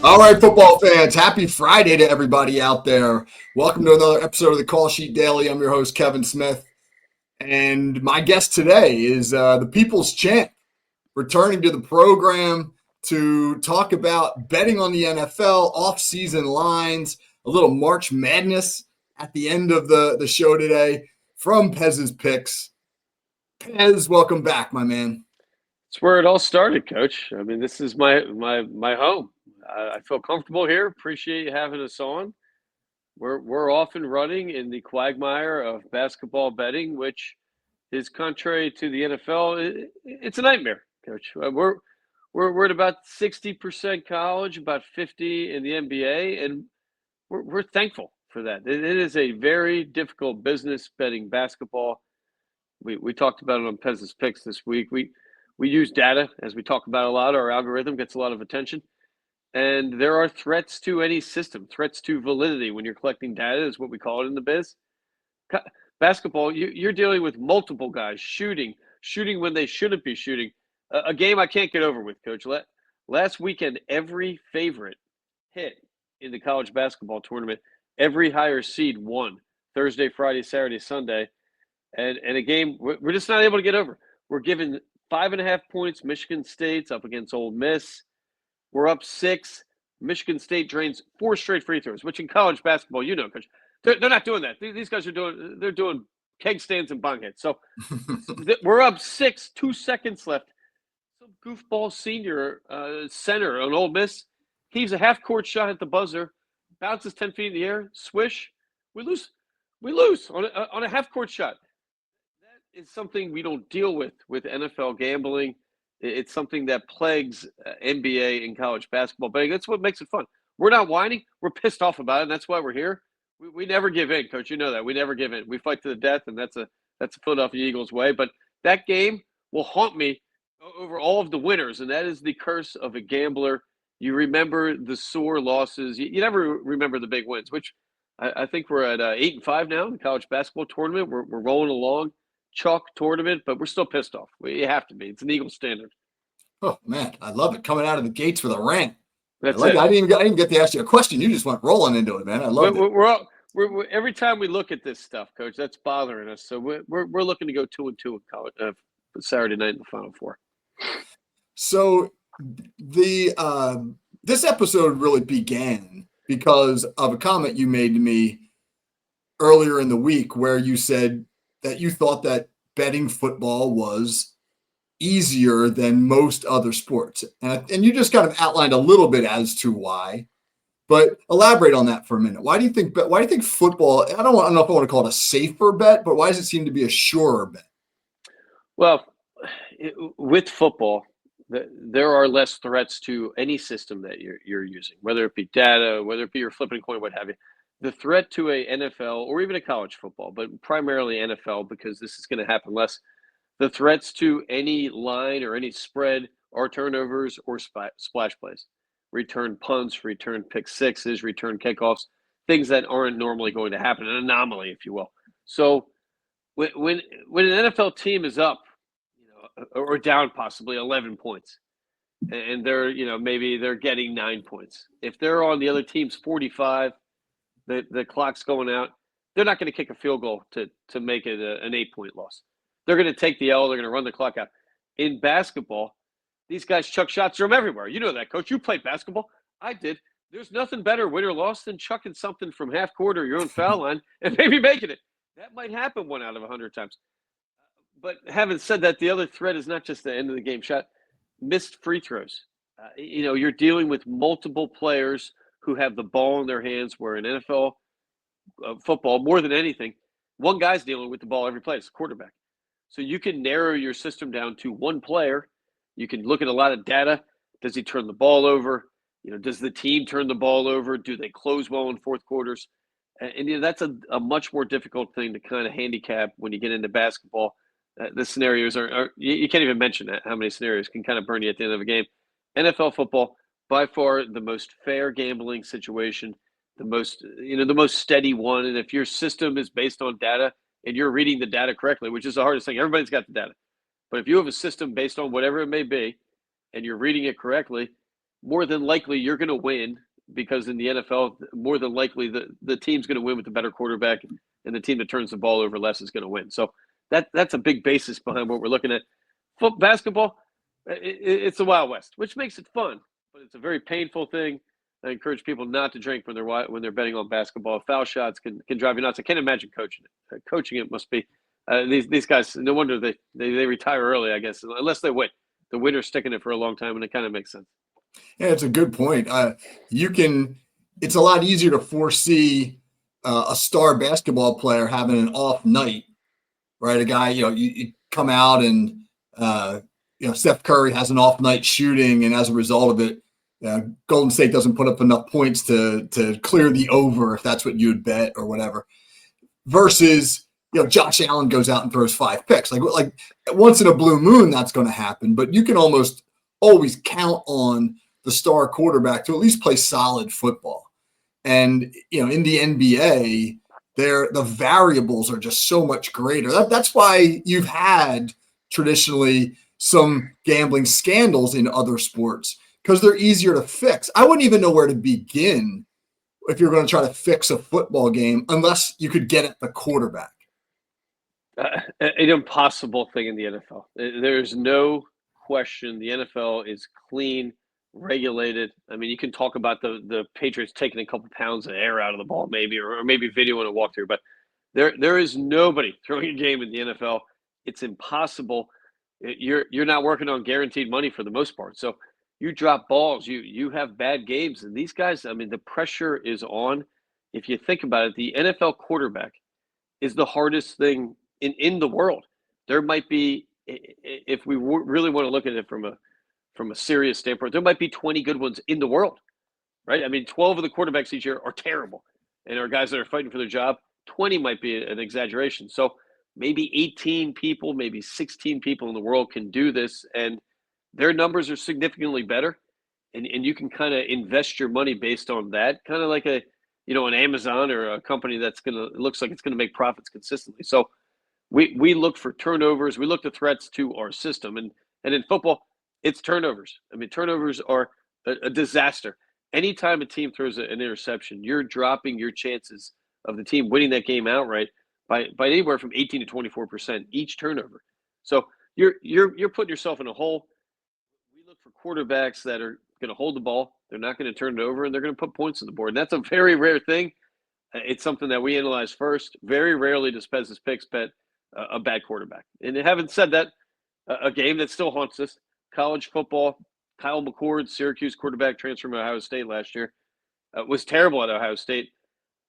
All right, football fans, happy Friday to everybody out there. Welcome to another episode of the Call Sheet Daily. I'm your host, Kevin Smith. And my guest today is the People's Champ, returning to the program to talk about betting on the NFL, off-season lines, a little March Madness at the end of the show today from Pez's Picks. Pez, welcome back, my man. It's where it all started, Coach. I mean, this is my home. I feel comfortable here. Appreciate you having us on. We're off and running in the quagmire of basketball betting, which is contrary to the NFL. It's a nightmare, Coach. We're at about 60% college, about 50 in the NBA, and we're thankful for that. It is a very difficult business betting basketball. We talked about it on Pez's Picks this week. We use data, as we talk about a lot. Our algorithm gets a lot of attention. And there are threats to any system, threats to validity when you're collecting data, is what we call it in the biz. Basketball, you're dealing with multiple guys shooting when they shouldn't be shooting. A game I can't get over with, Coach. Last weekend, every favorite hit in the college basketball tournament. Every higher seed won Thursday, Friday, Saturday, Sunday. And a game we're just not able to get over. We're given 5.5 points. Michigan State's up against Ole Miss. We're up 6. Michigan State drains 4 straight free throws, which in college basketball, Coach, they're not doing that. These guys they're doing keg stands and bong hits. So we're up 6, 2 seconds left. Some goofball senior center on Ole Miss heaves a half-court shot at the buzzer, bounces 10 feet in the air, swish. We lose. We lose on a half-court shot. That is something we don't deal with NFL gambling. It's something that plagues NBA and college basketball betting. That's what makes it fun. We're not whining. We're pissed off about it, and that's why we're here. We never give in, Coach. You know that. We never give in. We fight to the death, and that's a Philadelphia Eagles way. But that game will haunt me over all of the winners, and that is the curse of a gambler. You remember the sore losses. You never remember the big wins, which I think we're at 8-5 now in the college basketball tournament. We're rolling along. Chalk tournament, but we're still pissed off. We have to be. It's an Eagle standard. Oh, man, I love it. Coming out of the gates with a rant. That's it. I didn't even get to ask you a question. You just went rolling into it, man. I love it. We're every time we look at this stuff, Coach, that's bothering us. So we're looking to go 2-2 in college Saturday night in the Final Four. So this episode really began because of a comment you made to me earlier in the week where you said that you thought that betting football was easier than most other sports. And you just kind of outlined a little bit as to why, but elaborate on that for a minute. Why do you think football, I don't know if I want to call it a safer bet, but why does it seem to be a surer bet? Well, with football, there are less threats to any system that you're using, whether it be data, whether it be you're flipping a coin, what have you. The threat to a NFL or even a college football, but primarily NFL, because this is going to happen less. The threats to any line or any spread are turnovers or splash plays, return punts, return pick sixes, return kickoffs, things that aren't normally going to happen, an anomaly, if you will. So when an NFL team is up, or down possibly 11 points, and they're maybe they're getting 9 points, if they're on the other team's 45. The clock's going out. They're not going to kick a field goal to make it an 8-point loss. They're going to take the L. They're going to run the clock out. In basketball, these guys chuck shots from everywhere. You know that, Coach. You played basketball. I did. There's nothing better, win or loss, than chucking something from half court or your own foul line and maybe making it. That might happen 1 out of 100 times. But having said that, the other threat is not just the end of the game shot. Missed free throws. You're dealing with multiple players who have the ball in their hands, where in NFL football, more than anything, one guy's dealing with the ball every play. It's the quarterback. So you can narrow your system down to one player. You can look at a lot of data. Does he turn the ball over? Does the team turn the ball over? Do they close well in fourth quarters? And that's a much more difficult thing to kind of handicap when you get into basketball. The scenarios are you can't even mention that, how many scenarios can kind of burn you at the end of a game. NFL football, by far the most fair gambling situation, the most steady one. And if your system is based on data and you're reading the data correctly, which is the hardest thing, everybody's got the data. But if you have a system based on whatever it may be and you're reading it correctly, more than likely you're going to win because in the NFL, more than likely the team's going to win with the better quarterback, and the team that turns the ball over less is going to win. So that's a big basis behind what we're looking at. Basketball, it's the Wild West, which makes it fun, but it's a very painful thing. I encourage people not to drink when they're betting on basketball. Foul shots can drive you nuts. I can't imagine coaching it. Coaching it must be these guys. No wonder they retire early, I guess, unless they win. The winner's sticking it for a long time, and it kind of makes sense. Yeah, it's a good point. You can. It's a lot easier to foresee a star basketball player having an off night, right? A guy, you come out and Steph Curry has an off night shooting, and as a result of it, Golden State doesn't put up enough points to clear the over if that's what you would bet or whatever. Versus, Josh Allen goes out and throws 5 picks. Like once in a blue moon, that's going to happen. But you can almost always count on the star quarterback to at least play solid football. And in the NBA, the variables are just so much greater. That's why you've had traditionally some gambling scandals in other sports, because they're easier to fix. I wouldn't even know where to begin if you're going to try to fix a football game unless you could get at the quarterback. An impossible thing in the NFL. There's no question the NFL is clean, regulated. I mean, you can talk about the Patriots taking a couple pounds of air out of the ball, maybe, or maybe video in a walkthrough, but there is nobody throwing a game in the NFL. It's impossible. You're not working on guaranteed money for the most part. So you drop balls, you have bad games, and these guys, I mean, the pressure is on. If you think about it, the NFL quarterback is the hardest thing in the world. There might be, if we really want to look at it from a serious standpoint, there might be 20 good ones in the world, right? I mean, 12 of the quarterbacks each year are terrible and are guys that are fighting for their job. 20 might be an exaggeration. So maybe 18 people, maybe 16 people in the world can do this, and their numbers are significantly better. And you can kind of invest your money based on that, kind of like an Amazon or a company that's looks like it's going to make profits consistently. So we look for turnovers. We look to threats to our system. And in football, it's turnovers. I mean, turnovers are a disaster. Anytime a team throws an interception, you're dropping your chances of the team winning that game outright by anywhere from 18 to 24% each turnover. So you're putting yourself in a hole. We look for quarterbacks that are going to hold the ball. They're not going to turn it over, and they're going to put points on the board. And that's a very rare thing. It's something that we analyze first. Very rarely does Pez's Picks bet a bad quarterback. And having said that, a game that still haunts us, college football, Kyle McCord, Syracuse quarterback, transfer from Ohio State last year, was terrible at Ohio State.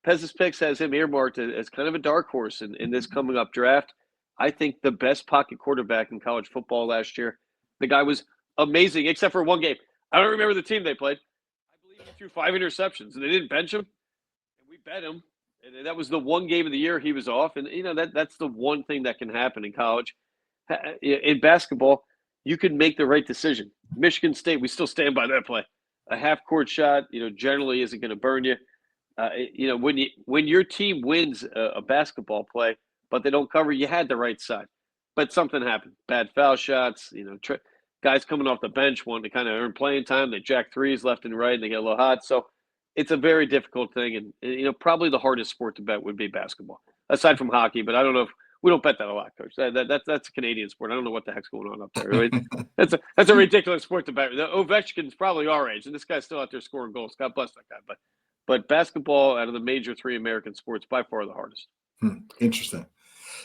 Pez's Picks has him earmarked as kind of a dark horse in this coming up draft. I think the best pocket quarterback in college football last year. The guy was amazing, except for one game. I don't remember the team they played. I believe he threw 5 interceptions, and they didn't bench him. And we bet him. And that was the one game of the year he was off. And, that's the one thing that can happen in college. In basketball, you can make the right decision. Michigan State, we still stand by that play. A half-court shot, generally isn't going to burn you. When your team wins a basketball play, but they don't cover, you had the right side. But something happened. Bad foul shots, guys coming off the bench wanting to kind of earn playing time. They jack threes left and right, and they get a little hot. So it's a very difficult thing. And probably the hardest sport to bet would be basketball, aside from hockey. But I don't know if we don't bet that a lot, Coach. That's a Canadian sport. I don't know what the heck's going on up there. Right? That's a ridiculous sport to bet. The Ovechkin's probably our age, and this guy's still out there scoring goals. God bless that guy. But basketball, out of the major 3 American sports, by far the hardest. Interesting.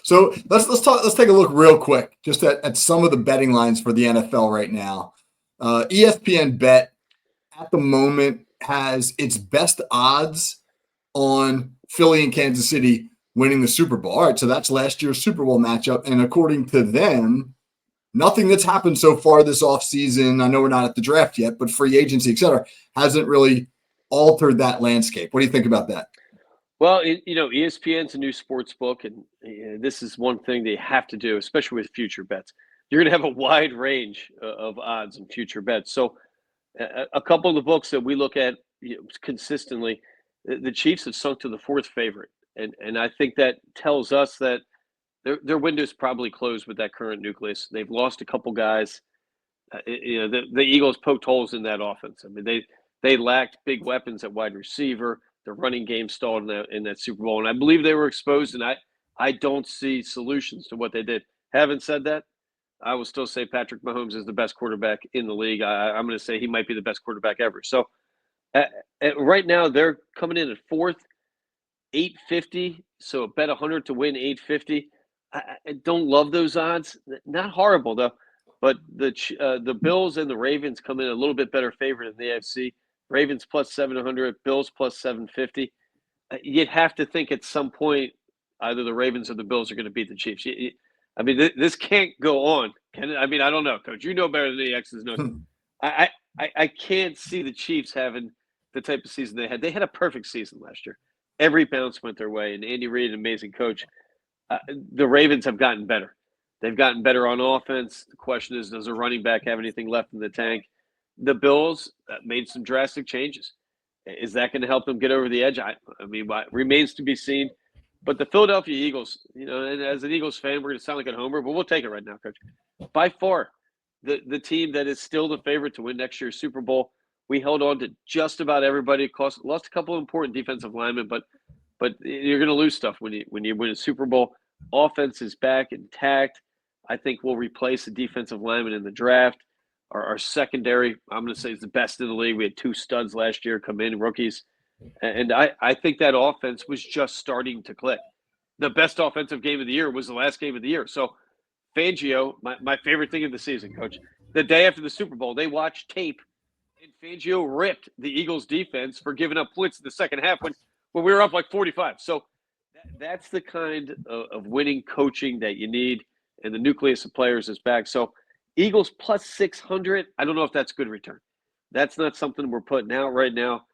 So let's take a look real quick just at some of the betting lines for the NFL right now. ESPN Bet at the moment has its best odds on Philly and Kansas City winning the Super Bowl. All right, so that's last year's Super Bowl matchup. And according to them, nothing that's happened so far this offseason, I know we're not at the draft yet, but free agency, et cetera, hasn't really altered that landscape. What do you think about that? Well, ESPN's a new sports book, and this is one thing they have to do, especially with future bets. You're going to have a wide range of odds and future bets. So a couple of the books that we look at consistently, the Chiefs have sunk to the 4th favorite. And I think that tells us that their window's probably closed with that current nucleus. They've lost a couple guys. The Eagles poked holes in that offense. I mean, they lacked big weapons at wide receiver. The running game stalled in that Super Bowl, and I believe they were exposed. And I don't see solutions to what they did. Having said that, I will still say Patrick Mahomes is the best quarterback in the league. I'm going to say he might be the best quarterback ever. So right now they're coming in at fourth, 850. So bet 100 to win 850. I don't love those odds. Not horrible though, but the Bills and the Ravens come in a little bit better favorite in the AFC. Ravens plus 700, Bills plus 750. You'd have to think at some point either the Ravens or the Bills are going to beat the Chiefs. I mean, this can't go on. Can it? I mean, I don't know, Coach. You know better than the X's and O's. I can't see the Chiefs having the type of season they had. They had a perfect season last year. Every bounce went their way, and Andy Reid, an amazing coach. The Ravens have gotten better. They've gotten better on offense. The question is, does a running back have anything left in the tank? The Bills made some drastic changes. Is that going to help them get over the edge? I mean, remains to be seen. But the Philadelphia Eagles, and as an Eagles fan, we're going to sound like a homer, but we'll take it right now, Coach. By far, the team that is still the favorite to win next year's Super Bowl. We held on to just about everybody. Lost a couple of important defensive linemen, but you're going to lose stuff when you win a Super Bowl. Offense is back intact. I think we'll replace the defensive lineman in the draft. Our secondary, I'm going to say, is the best in the league. We had 2 studs last year come in, rookies. And I think that offense was just starting to click. The best offensive game of the year was the last game of the year. So Fangio, my favorite thing of the season, Coach, the day after the Super Bowl, they watched tape, and Fangio ripped the Eagles defense for giving up points in the second half when we were up like 45. So that's the kind of winning coaching that you need, and the nucleus of players is back. So Eagles plus 600, I don't know if that's good return. That's not something we're putting out right now.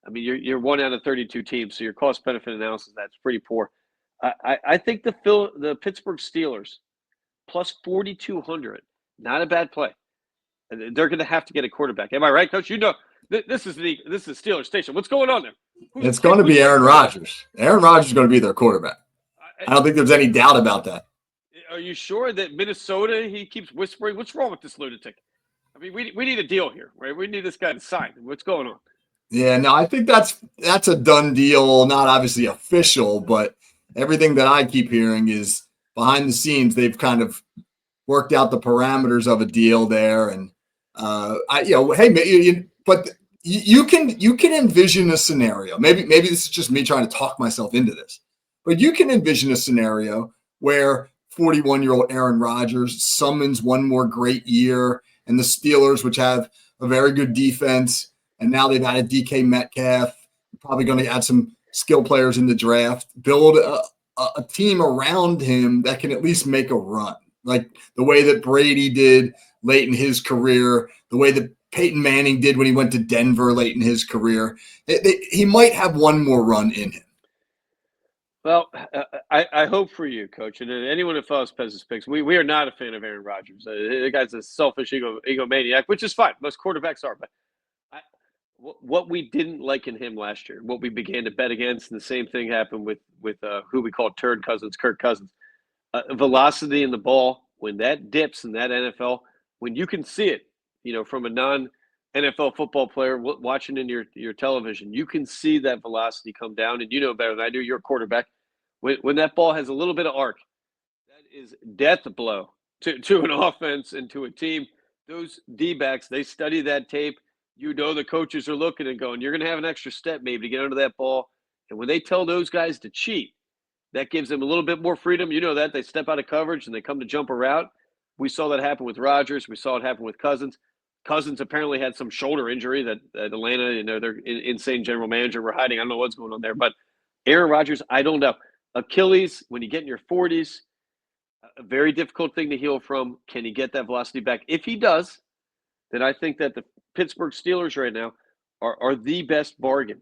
I mean, you're 1 out of 32 teams, so your cost-benefit analysis, that's pretty poor. I think the Pittsburgh Steelers plus 4,200, not a bad play. They're going to have to get a quarterback. Am I right, Coach? This is Steelers Station. What's going on there? It's going to be Aaron Rodgers. Aaron Rodgers is going to be their quarterback. I don't think there's any doubt about that. Are you sure that Minnesota, he keeps whispering? What's wrong with this lunatic? I mean, we need a deal here, right? We need this guy to sign. What's going on? Yeah, no, I think that's a done deal. Not obviously official, but everything that I keep hearing is behind the scenes. They've kind of worked out the parameters of a deal there, and but you can envision a scenario. Maybe this is just me trying to talk myself into this, but you can envision a scenario where 41-year-old Aaron Rodgers summons one more great year, and the Steelers, which have a very good defense, and now they've added DK Metcalf, probably going to add some skill players in the draft, build a team around him that can at least make a run, like the way that Brady did late in his career, the way that Peyton Manning did when he went to Denver late in his career. He might have one more run in him. Well, I hope for you, Coach, and anyone who follows Pez's picks, we are not a fan of Aaron Rodgers. The guy's a selfish egomaniac, which is fine. Most quarterbacks are, but what we didn't like in him last year, what we began to bet against, and the same thing happened with who we call Turd Cousins, Kirk Cousins. Velocity in the ball, when that dips in that NFL, when you can see it, from a non-NFL football player watching in your television, you can see that velocity come down, and you know better than I do, you're a quarterback. When that ball has a little bit of arc, that is death blow to an offense and to a team. Those D-backs, they study that tape. The coaches are looking and going, you're going to have an extra step maybe to get under that ball. And when they tell those guys to cheat, that gives them a little bit more freedom. That they step out of coverage and they come to jump a route. We saw that happen with Rodgers. We saw it happen with Cousins. Cousins apparently had some shoulder injury that Atlanta, their insane general manager were hiding. I don't know what's going on there. But Aaron Rodgers, I don't know. Achilles, when you get in your 40s, a very difficult thing to heal from. Can he get that velocity back? If he does, then I think that the Pittsburgh Steelers right now are the best bargain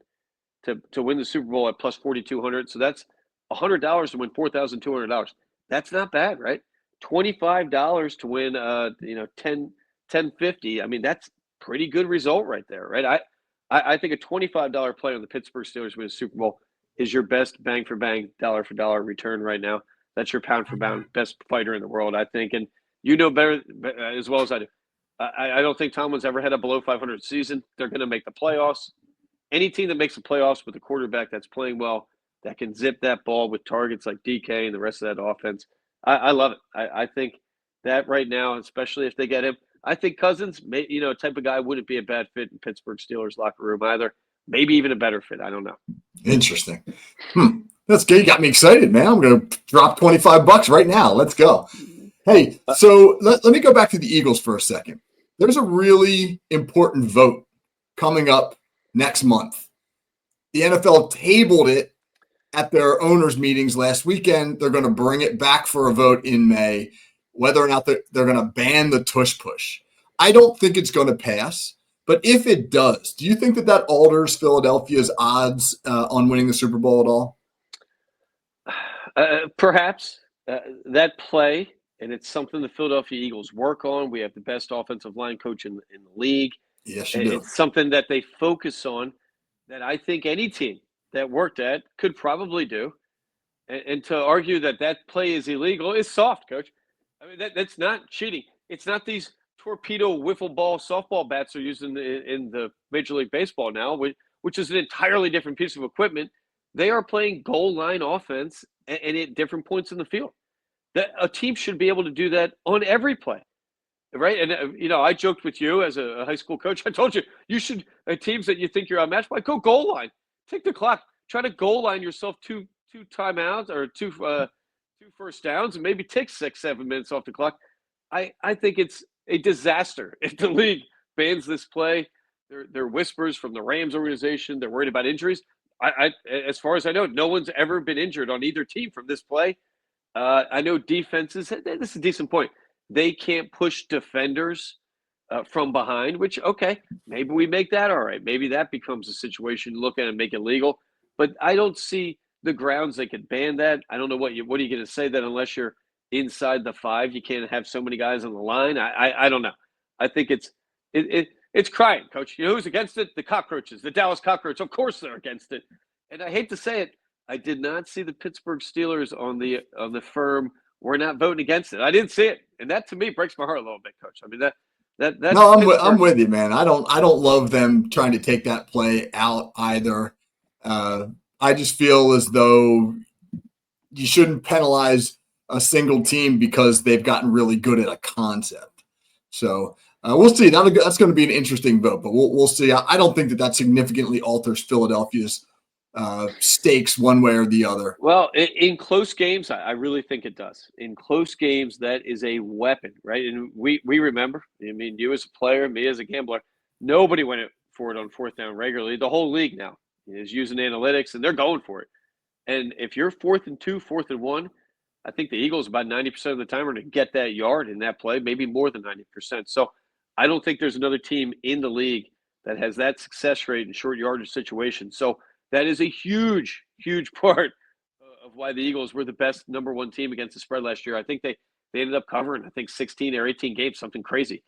to win the Super Bowl at plus 4,200. So that's $100 to win $4,200. That's not bad, right? $25 to win, 1050. I mean, that's pretty good result right there, right? I think a $25 play on the Pittsburgh Steelers win a Super Bowl is your best bang for bang, dollar for dollar return right now. That's your pound for pound best fighter in the world, I think. And better as well as I do. I don't think Tomlin's ever had a below 500 season. They're going to make the playoffs. Any team that makes the playoffs with a quarterback that's playing well, that can zip that ball with targets like DK and the rest of that offense, I love it. I think that right now, especially if they get him, I think Cousins, type of guy wouldn't be a bad fit in Pittsburgh Steelers locker room either. Maybe even a better fit. I don't know. Interesting. That's good. You got me excited, man. I'm going to drop $25 right now. Let's go. Hey, so let me go back to the Eagles for a second. There's a really important vote coming up next month. The NFL tabled it at their owners' meetings last weekend. They're going to bring it back for a vote in May, whether or not they're going to ban the tush push. I don't think it's going to pass, but if it does, do you think that alters Philadelphia's odds on winning the Super Bowl at all? Perhaps that play, and it's something the Philadelphia Eagles work on. We have the best offensive line coach in the league. Yes, you do. It's something that they focus on that I think any team that worked at could probably do. And to argue that play is illegal is soft, Coach. I mean, that's not cheating. It's not these torpedo wiffle ball softball bats are used in the Major League Baseball now, which is an entirely different piece of equipment. They are playing goal line offense and at different points in the field. That a team should be able to do that on every play, right? And I joked with you as a high school coach. I told you should teams that you think you're outmatched by, go goal line, take the clock, try to goal line yourself two timeouts or two first downs, and maybe take 6-7 minutes off the clock. I think it's a disaster if the league bans this play. There are whispers from the Rams organization. They're worried about injuries. As far as I know, no one's ever been injured on either team from this play. I know defenses, this is a decent point. They can't push defenders from behind, which, okay, maybe we make that all right. Maybe that becomes a situation to look at and make it legal. But I don't see the grounds they could ban that. I don't know what are you going to say that unless you're inside the 5, you can't have so many guys on the line. I don't know. I think it's crying, Coach. You know who's against it? The cockroaches, the Dallas Cockroaches. Of course they're against it. And I hate to say it, I did not see the Pittsburgh Steelers on the firm. We're not voting against it. I didn't see it, and that to me breaks my heart a little bit, Coach. I mean that's no, I'm with you, man. I don't love them trying to take that play out either. I just feel as though you shouldn't penalize a single team because they've gotten really good at a concept. So we'll see. That's going to be an interesting vote, but we'll see. I don't think that significantly alters Philadelphia's stakes one way or the other. Well, in close games, I really think it does. In close games, that is a weapon, right? And we remember, I mean, you as a player, me as a gambler, nobody went for it on fourth down regularly. The whole league now is using analytics, and they're going for it. And if you're 4th and 2, 4th and 1, I think the Eagles about 90% of the time are going to get that yard in that play, maybe more than 90%. So I don't think there's another team in the league that has that success rate in short yardage situations. So that is a huge, huge part of why the Eagles were the best number 1 team against the spread last year. I think they ended up covering, 16 or 18 games, something crazy.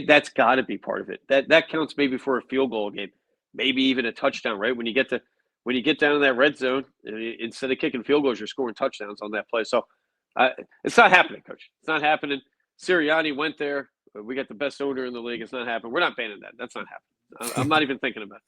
That's got to be part of it. That counts maybe for a field goal game, maybe even a touchdown, right? When you get down in that red zone, instead of kicking field goals, you're scoring touchdowns on that play. So it's not happening, Coach. It's not happening. Sirianni went there. We got the best owner in the league. It's not happening. We're not banning that. That's not happening. I'm not even thinking about it.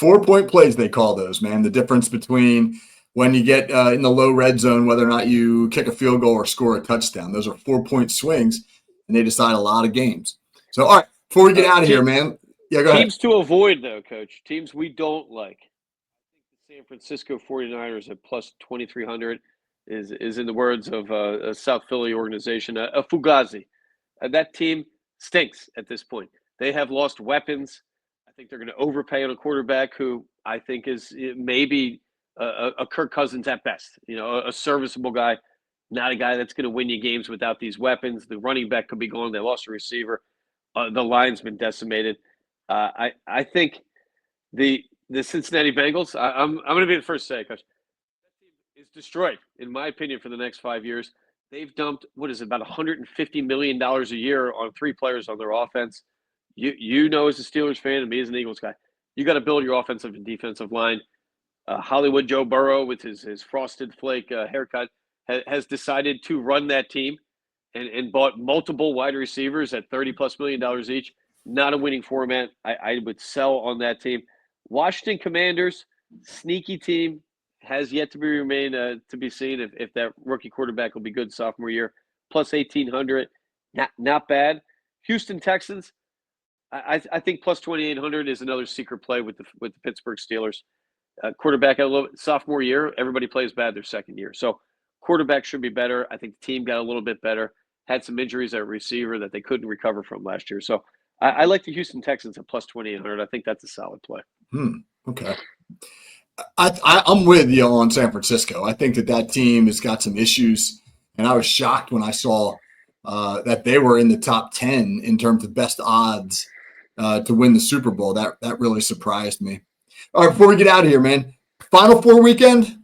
4-point plays, they call those, man. The difference between when you get in the low red zone, whether or not you kick a field goal or score a touchdown. Those are 4-point swings, and they decide a lot of games. So, all right, before we get out of here, man. Yeah, go ahead. Teams to avoid, though, Coach. Teams we don't like. I think the San Francisco 49ers at plus 2,300 is in the words of a South Philly organization, a Fugazi. That team stinks at this point. They have lost weapons. I think they're going to overpay on a quarterback who I think is maybe a Kirk Cousins at best. A serviceable guy, not a guy that's going to win you games without these weapons. The running back could be gone. They lost a receiver. The line's been decimated. I think the Cincinnati Bengals. I'm going to be the first to say, Coach, that team is destroyed, in my opinion, for the next 5 years. They've dumped about $150 million a year on 3 players on their offense. You know, as a Steelers fan and me as an Eagles guy, you got to build your offensive and defensive line. Hollywood Joe Burrow with his frosted flake haircut has decided to run that team. and bought multiple wide receivers at $30+ million each. Not a winning format. I would sell on that team. Washington Commanders, sneaky team, has yet to be seen if that rookie quarterback will be good sophomore year. Plus 1,800, not bad. Houston Texans, I think plus 2,800 is another secret play with the Pittsburgh Steelers. Quarterback a little sophomore year, everybody plays bad their second year, so quarterback should be better. I think the team got a little bit better. Had some injuries at receiver that they couldn't recover from last year. So I like the Houston Texans at plus 2,800. I think that's a solid play. Okay. I'm with you on San Francisco. I think that team has got some issues, and I was shocked when I saw that they were in the top 10 in terms of best odds to win the Super Bowl. That really surprised me. All right, before we get out of here, man, Final Four weekend.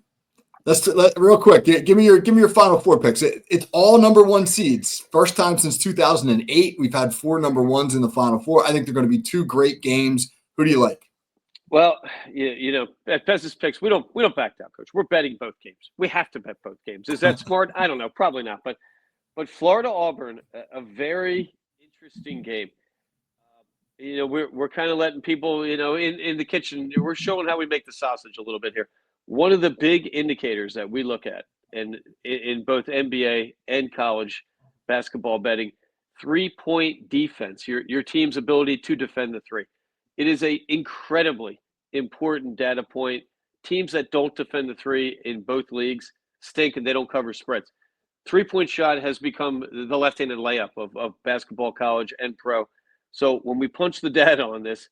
Real quick. Give me your Final Four picks. It's all number one seeds. First time since 2008 we've had 4 number ones in the Final Four. I think they're going to be 2 great games. Who do you like? Well, at Bezos Picks, we don't back down, Coach. We're betting both games. We have to bet both games. Is that smart? I don't know. Probably not. But Florida Auburn, a very interesting game. We're kind of letting people, in the kitchen. We're showing how we make the sausage a little bit here. One of the big indicators that we look at, and in both NBA and college basketball betting, 3-point defense. Your team's ability to defend the three. It is a incredibly important data point. Teams that don't defend the three in both leagues stink and they don't cover spreads. 3-point shot has become the left-handed layup of basketball, college, and pro. So when we punch the data on this,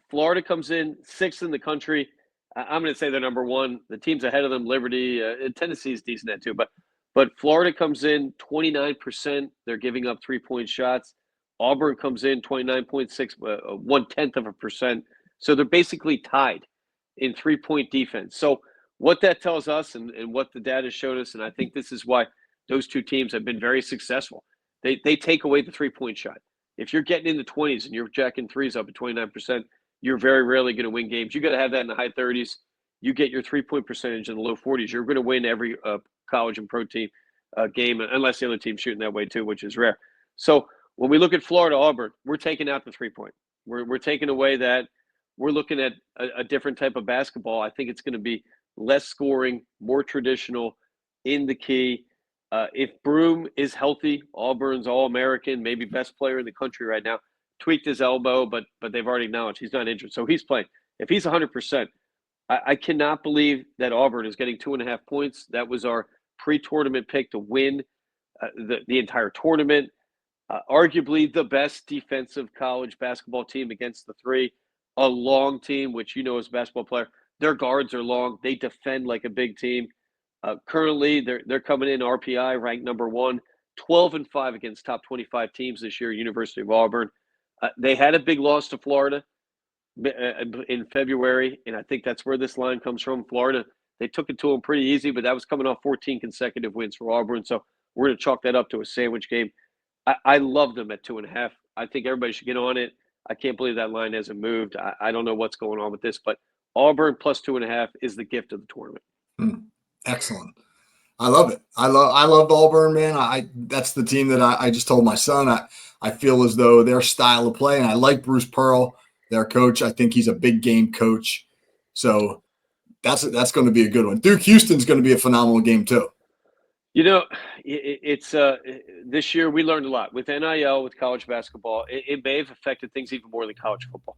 Florida comes in 6th in the country. I'm going to say they're number 1. The teams ahead of them, Liberty, Tennessee is decent at too. But Florida comes in 29%. They're giving up 3-point shots. Auburn comes in 29.6, 0.1%. So they're basically tied in 3-point defense. So what that tells us and what the data showed us, and I think this is why those two teams have been very successful. They take away the 3-point shot. If you're getting in the 20s and you're jacking threes up at 29%, you're very rarely going to win games. You got to have that in the high 30s. You get your 3-point percentage in the low 40s. You're going to win every college and pro team game, unless the other team's shooting that way too, which is rare. So when we look at Florida Auburn, we're taking out the 3-point. We're taking away that. We're looking at a different type of basketball. I think it's going to be less scoring, more traditional, in the key. If Broome is healthy, Auburn's All-American, maybe best player in the country right now. Tweaked his elbow, but they've already acknowledged he's not injured, so he's playing. If he's 100%, I cannot believe that Auburn is getting 2.5 points. That was our pre-tournament pick to win the entire tournament. Arguably the best defensive college basketball team against the three. A long team, which as a basketball player, their guards are long. They defend like a big team. Currently, they're coming in RPI ranked number 1, 12-5 against top 25 teams this year. University of Auburn. They had a big loss to Florida in February, and I think that's where this line comes from. Florida, they took it to them pretty easy, but that was coming off 14 consecutive wins for Auburn. So we're going to chalk that up to a sandwich game. I love them at 2.5. I think everybody should get on it. I can't believe that line hasn't moved. I don't know what's going on with this, but Auburn plus 2.5 is the gift of the tournament. Excellent. I love it. I love Auburn, man. That's the team that I just told my son. I feel as though their style of play, and I like Bruce Pearl, their coach. I think he's a big game coach. So that's going to be a good one. Duke Houston's going to be a phenomenal game too. It's this year we learned a lot with NIL, with college basketball. It may have affected things even more than college football.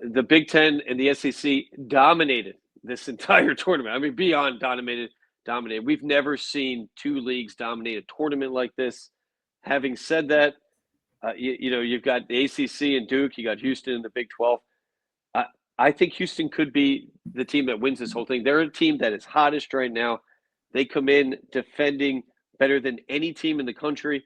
The Big Ten and the SEC dominated this entire tournament. I mean, beyond dominated. We've never seen 2 leagues dominate a tournament like this. Having said that, you've got the ACC and Duke. You got Houston in the Big 12. I think Houston could be the team that wins this whole thing. They're a team that is hottest right now. They come in defending better than any team in the country.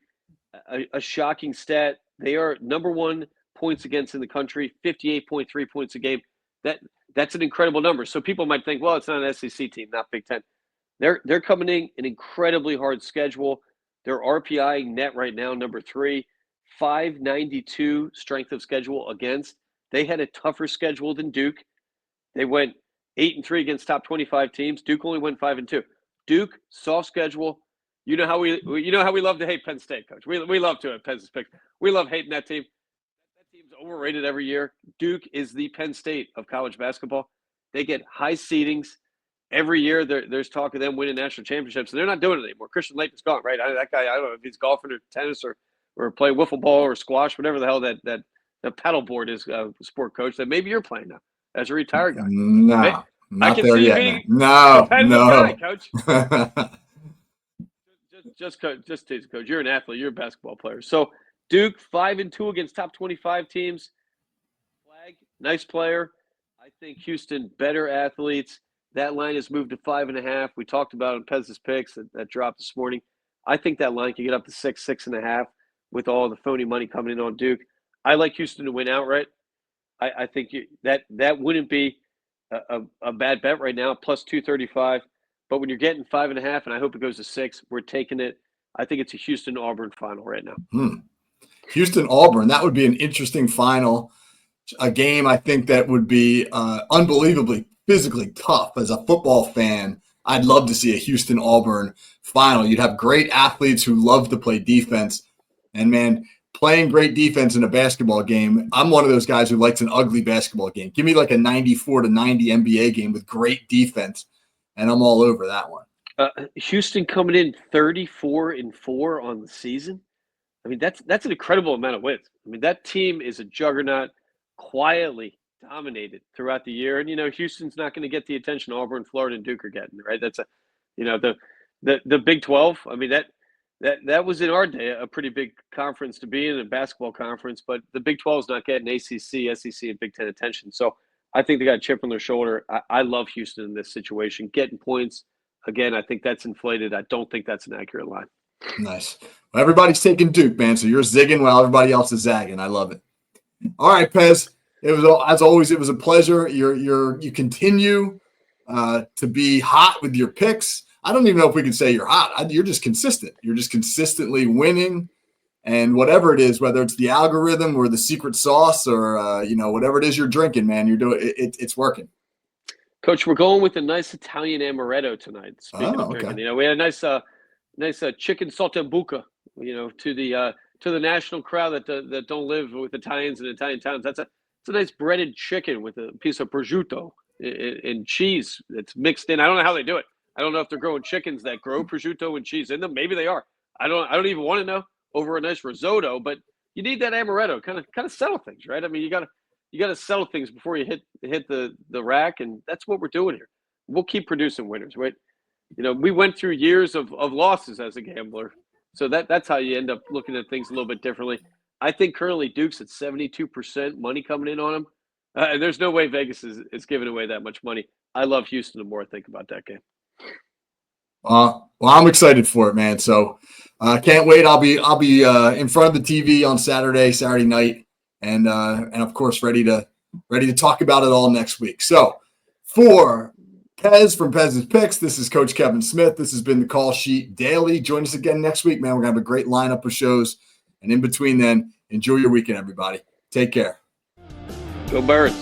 A shocking stat. They are number 1 points against in the country, 58.3 points a game. That's an incredible number. So people might think, well, it's not an SEC team, not Big Ten. They're coming in an incredibly hard schedule. Their RPI net right now, number 3, 592 strength of schedule against. They had a tougher schedule than Duke. They went 8-3 against top 25 teams. Duke only went 5-2. Duke, soft schedule. you know how we love to hate Penn State, Coach. We love to at Penn State. We love hating that team. That team's overrated every year. Duke is the Penn State of college basketball. They get high seedings every year. There's talk of them winning national championships, and they're not doing it anymore. Christian Laettner's gone, right? That guy, I don't know if he's golfing or tennis or playing wiffle ball or squash, whatever the hell that paddleboard is, sport coach that maybe you're playing now as a retired guy. No, I not can there see yet. you being No, a competitive guy, Coach. Just tease, Coach. You're an athlete. You're a basketball player. So Duke 5-2 against top 25 teams. Flag, nice player. I think Houston better athletes. That line has moved to 5.5. We talked about it in Pez's picks that dropped this morning. I think that line can get up to 6.5 with all the phony money coming in on Duke. I like Houston to win outright. I think that wouldn't be a bad bet right now, plus 235. But when you're getting 5.5, and I hope it goes to 6, we're taking it. I think it's a Houston-Auburn final right now. Houston-Auburn, that would be an interesting final. A game I think that would be unbelievably physically tough. As a football fan, I'd love to see a Houston-Auburn final. You'd have great athletes who love to play defense. And, man, playing great defense in a basketball game, I'm one of those guys who likes an ugly basketball game. Give me like a 94-90 NBA game with great defense, and I'm all over that one. Houston coming in 34-4 on the season. I mean, that's an incredible amount of wins. I mean, that team is a juggernaut, quietly dominated throughout the year. And, Houston's not going to get the attention Auburn, Florida, and Duke are getting, right? That's the Big 12. I mean, that was in our day a pretty big conference to be in, a basketball conference, but the Big 12 is not getting ACC, SEC, and Big 10 attention. So I think they got a chip on their shoulder. I love Houston in this situation. Getting points, again, I think that's inflated. I don't think that's an accurate line. Nice. Well, everybody's taking Duke, man. So you're zigging while everybody else is zagging. I love it. All right, Pez. It was, as always, it was a pleasure. You continue to be hot with your picks. I don't even know if we can say you're hot. You're just consistent. You're just consistently winning, and whatever it is, whether it's the algorithm or the secret sauce or whatever it is you're drinking, man, you're doing it. It's working. Coach, we're going with a nice Italian amaretto tonight. Speaking of drinking, we had a nice chicken saltimbocca, to the national crowd that don't live with Italians in Italian towns. It's a nice breaded chicken with a piece of prosciutto and cheese that's mixed in. I don't know how they do it. I don't know if they're growing chickens that grow prosciutto and cheese in them. Maybe they are. I don't even want to know, over a nice risotto. But you need that amaretto, kind of settle things, right? I mean, you gotta settle things before you hit the rack, and that's what we're doing here. We'll keep producing winners, right? We went through years of losses as a gambler, so that's how you end up looking at things a little bit differently. I think currently Duke's at 72% money coming in on them, and there's no way Vegas is giving away that much money. I love Houston the more I think about that game. Well, I'm excited for it, man. So can't wait. I'll be in front of the TV on Saturday night, and of course ready to talk about it all next week. So for Pez from Pez's Picks, this is Coach Kevin Smith. This has been the Call Sheet Daily. Join us again next week, man. We're gonna have a great lineup of shows, and in between then, enjoy your weekend, everybody. Take care. Go Birds.